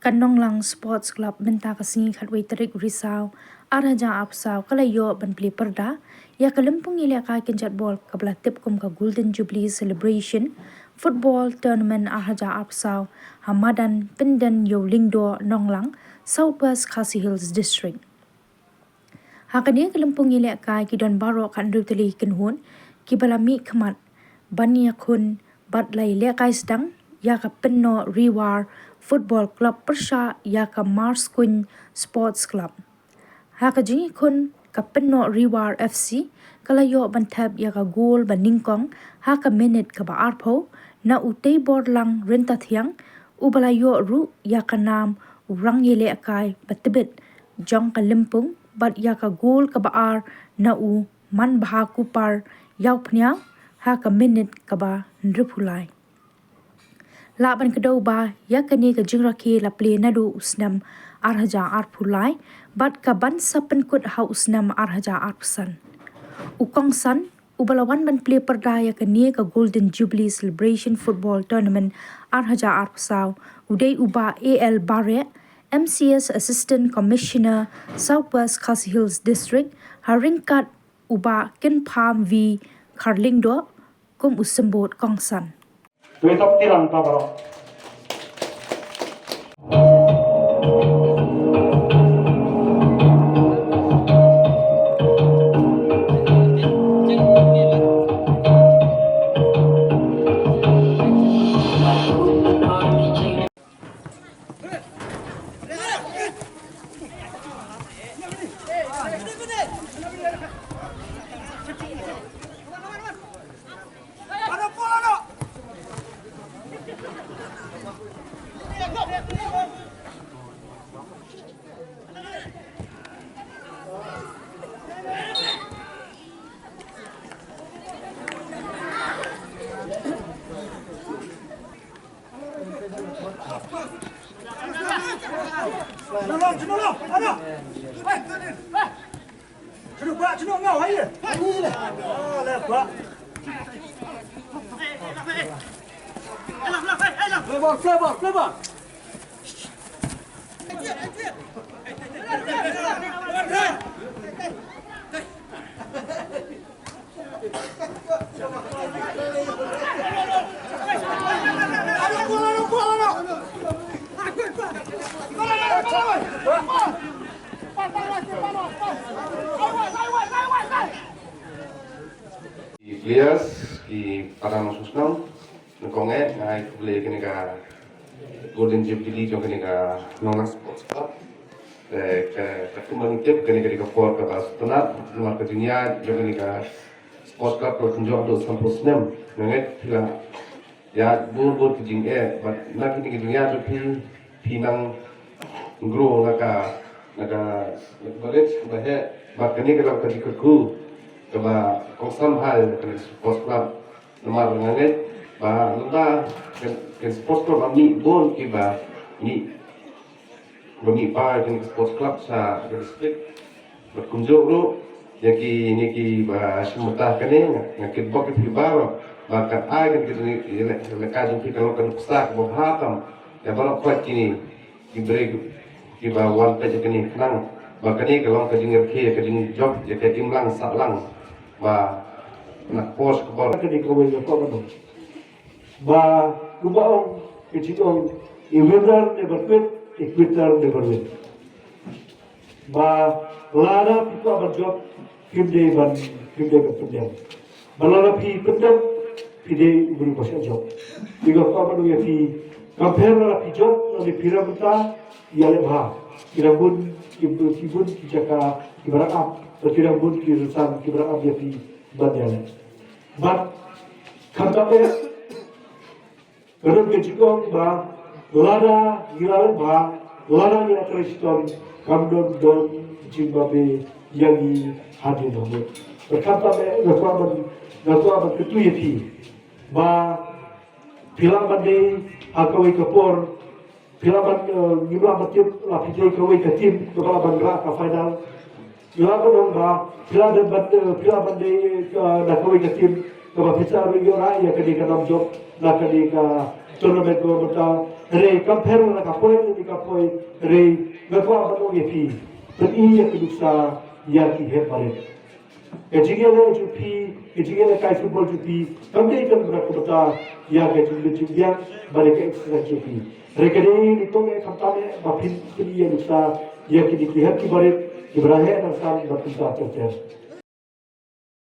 Kanong lang sports club benta kasing khatway tarik risau araja apsau kalayo ban Plie pyrda ya kalempung ile ka kenjat bol kabla tip kum ka Golden Jubilee celebration football tournament araja apsau hamadan pindan yo lingdo nonglang Southwest Khasi Hills district. Hakani kalempung ile ka kidon baro kan ruteli kenhun kibalami khamat bania khun bat lai le kai sedang ya ka penno rewar football club persha ya ka Mars Queen Sports Club. Haka jingi kun ka penno rewar FC kalayo bantab ya ka goal baningkong haka minute ka ba arpo na utay board lang renta thiang ubalayo ru ya ka nam urang yele akai batibit jong ka limpung bat ya ka goal ka ba ar na u man baha kupar yaw pnya haka minute ka ba nripulai. Laban kedau ba ya kani ka jingraki la Plie nadu usnam arhaja arpulai bat ka bansa penkut ha usnam arhaja arpsan. Ukong san ubalawan ban Plie pyrda ya kani ka Golden Jubilee celebration football tournament arhaja arpsau udai uba AL Barrett MCS Assistant Commissioner Southwest Khasi Hills District haringkat uba ken palm v Karlingdo kum usembot kong san. Tôi tập tilang ta baro. Cenok ngau hai. Ni le. Oh, le kuat. Flavor. Players ki para masusnam nkonge ngai play kene ka Golden Jubilee jo kene ka Nona Sports Club ka kumang tip kene ka for ka bastonat luar ke dunia jo kene ka Sports Club ko tunjuk do sampus nem ngai pila ya bur ke jing but nak kene ke dunia jo pinang grow naka college bahe bat kene ka ka ku kaba konsam hal ke Sports Club nomor nganget ba lunda ke Sports Club ami bon ki ba ni bagi pa ke Sports Club sa district berkunjung ro yaki ni ki ba semuta kene ngakit bok ki baro ba ka ai ke ni le ka jung ki kalau kan sak bo hatam ya ba kwat kini ki break ki ba wan pe kini nang ba kani kalau ka jingir ke jing job ya ke tim lang sa lang ba nak pos ke bawah Kini kau boleh kau mana? Ba lupaong kecilong inventor never quit, equitter never win. Ba lara kita berjob kimde berpendam. Ba lara pi pendam pide beri pasal job. Jika kau mana ya pi compare lara pi job lalu pira benda ia lebah. Kira pun kijaka kibarak up. Berkira pun kirusan kibarak up ya pi bandar. But katabe kerana kecikong ba lada gilaran ba lada yang Kriston kamdon don Zimbabwe yang hadir namun berkatabe nakwa ketuyati ba pilaban akawai kapor pilaban jumlah matip lapis kawai ketim kepala ra ka final pilaban ba pilaban nakawai ketim kalau bisa bagi orang yang kedai dalam job, nak kedai tournament ko beta re compare na kapoi ni kapoi re gakwa bano ye pi but I ya kuduksa ya ki he bare kejigele ju pi kejigele kai football ju pi kamde kan bra kubata ya ke ju ju ya bare ke extra ju pi re kede ni to me khamta me ba pin ki ye duksa ya ki he ki bare ki bra he na sa ba tu ta te